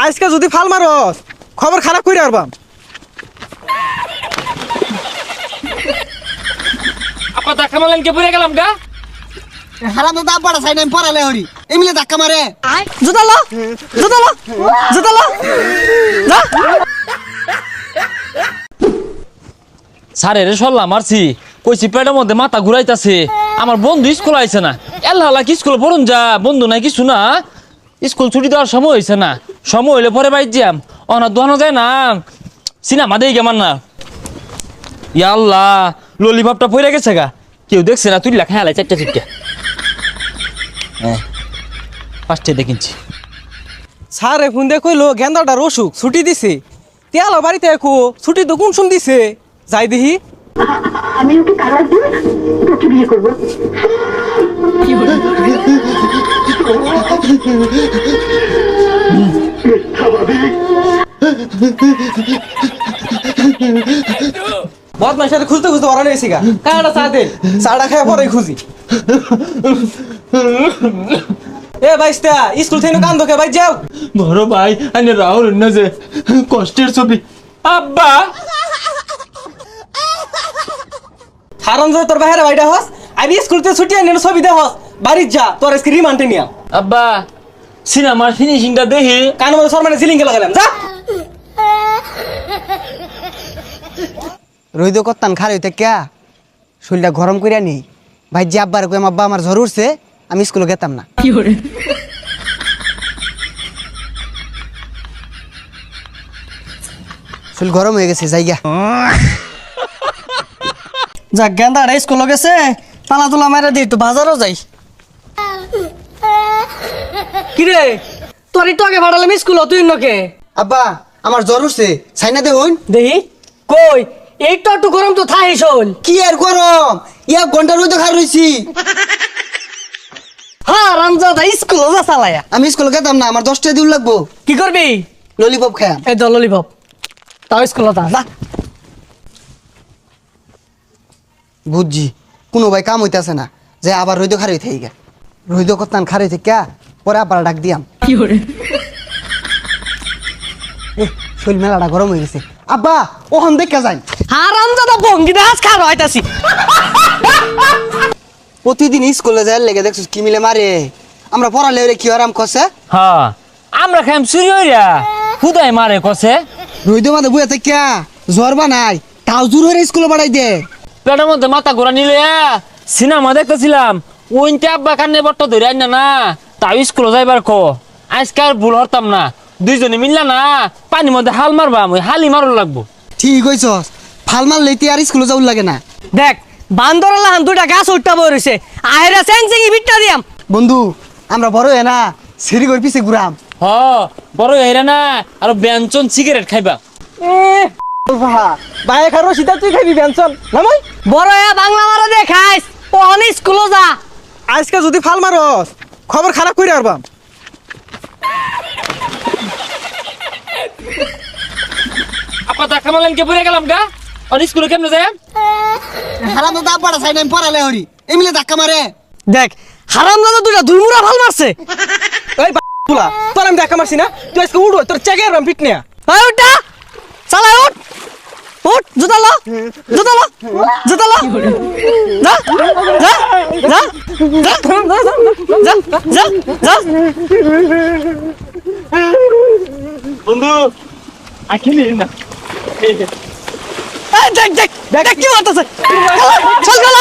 আজকে যদি ফাল মারস খবর খারাপ করে আরবাম। আপা ধাক্কা মারলেন কে পড়ে গেলাম গা। হারাম তো দাম পড়া চাই না পড়ালে হরি এমনি ধাক্কা মারে। জুতালো জুতালো জুতালো যা। স্যারের সল্লা মারছি কইছি পেটের মধ্যে মাথা ঘুরাইতাছে। আমার বন্ধু স্কুল আইছে না, এল্লা কি স্কুল পড়ুন যা বন্ধু নাই কিছু না। স্কুল ছুটি দেওয়ার সময় হয়েছে না, সময় হইলে পরে বাইর যাম। অনা দোয়ানো যায় না, সিনেমা দেই কেমন না। ইয়া আল্লাহ ললিপপটা পড়ে গেছে গা, কেউ দেখছে না। তুই লেখা হেলাই চারটা চিটটা। হ্যাঁ ফার্স্টে দেখিনছি। স্যার এখন দেখইলো গেন্দাটার অসুখ ছুটি দিছে। তেল বাড়িতে একো ছুটি তো কোন শুন দিছে যাই দেখি। আমি ওকে তালাক দিয়ে তোকে বিয়ে করবো। বদমাইশ সাথে খুঁজতে খুঁজতে ওরা নিয়েছি গা। কাটা চা দেন, চাটা খায় পরে খুঁজি। এ বাইস্তা স্কুল থেকে কান ধোকে ভাই যাও। বড় ভাই আনে রাহুল না যে কষ্টের ছবি। আব্বা হারাম যে তোর বাইরে বাইটা হস আমি স্কুল থেকে ছুটি আনি ছবি দে হস বাড়ি যা তোর আজকে রিমান্ডে নিয়া। আব্বা সিনেমার ফিনিশিংটা দেখি। কানের মধ্যে সরমানে সিলিং কে লাগালাম যা। রইদ করতাম খারে হইতে ক্যা শরীরটা গরম করিয়া নি ভাই যে আব্বার কই আব্বা আমার জ্বর উঠছে আমি স্কুলে গেতাম না। শরীর গরম হয়ে গেছে জায়গা। যা গেন্দাটা স্কুলে গেছে পালা তোলা মারা দিয়ে একটু বাজারও যাই। কিরে তোর একটু আগে ভাড়ালাম স্কুল তুই নকে। আব্বা আমার জ্বর উঠছে সাইনা দেখুন দেখি কই একটু একটু গরম তো থাই শোন। কি আর গরম এক ঘন্টা রইদ খার রইছি। হ্যাঁ রামজাদা স্কুল যা চালায়া। আমি স্কুলে গেতাম না আমার 10টা দিন লাগবো। কি করবি? ললিপপ খায়া এই দল ললিপপ তাও স্কুল যা। বুঝছি কোনো ভাই কাম হইতেছে না যে আবার রইদ খার হইতে গা রইদ করতাম খার হইতে ক্যা পরে আবার ডাক দিয়াম। শরীর মেলাটা গরম হয়ে গেছে আব্বা ওখান দেখা যাই। হ্যাঁ রামজাদা ভঙ্গি দাস খার হইতাছি। প্রতিদিন স্কুলে যায় লেগে দেখছিস কি মিলে মারে আমরা পড়ালে ওরে কি আরাম কষে। হ্যাঁ আমরা খাইম চুরি হইরা খুদাই মারে কসে। রইদ মাঝে বুয়া থেকে জ্বর বানাই তাও জোর হয়ে স্কুলে বাড়াই দে। পেটের মধ্যে মাথা ঘোরা নিলে সিনেমা দেখতেছিলাম ওইতে আব্বা কান্নে বট্ট ধরে আইনা না তাও স্কুলে যাইবার কো। আজকে আর ভুল হরতাম না, দুইজনে মিললা না পানির মধ্যে হাল মারবাম, ওই হালি মারুন লাগবো। ঠিক হইছস ফাল মারলে তুই আর স্কুলে যাওয়ার লাগে না। দেখ বান্দর লাহান দুইটা গাছ উঠটা বই রইছে আহেরা সেংসেঙ্গি বিটটা দিয়াম। বন্ধু আমরা বড় হয়ে না সিঁড়ি করে পিছে ঘুরাম। হ বড় হইরা না আর ব্যঞ্জন সিগারেট খাইবা। ভাই খারো সিধা তুই খাবি বেনশন নামাই। বড় বাংলা মারা দে খাইস ওহন স্কুলে যা। আজকে যদি ফাল মারস খবর খারাপ করে আরবাম। আপা ধাক্কা মারলেন কে পড়ে গেলাম গা। আর স্কুলে কেমনে যায়? হারাম তো দাম পড়া চাই না পড়ালে হরি এমনি ধাক্কা মারে। দেখ হারাম দাদা দুইটা দুইমুরা ভাল মারছে। এই বুলা তোর আমি দেখা মারছি না তুই আজকে উড়ো তোর চেকে আরবাম পিট নিয়া। এই উঠা চালা উঠ উঠ জুতালো জুতালো জুতালো যা যা যা যা যা যা। বন্ধু আখিলি না। দেখ দেখ দেখ কি মারতেছে চল চল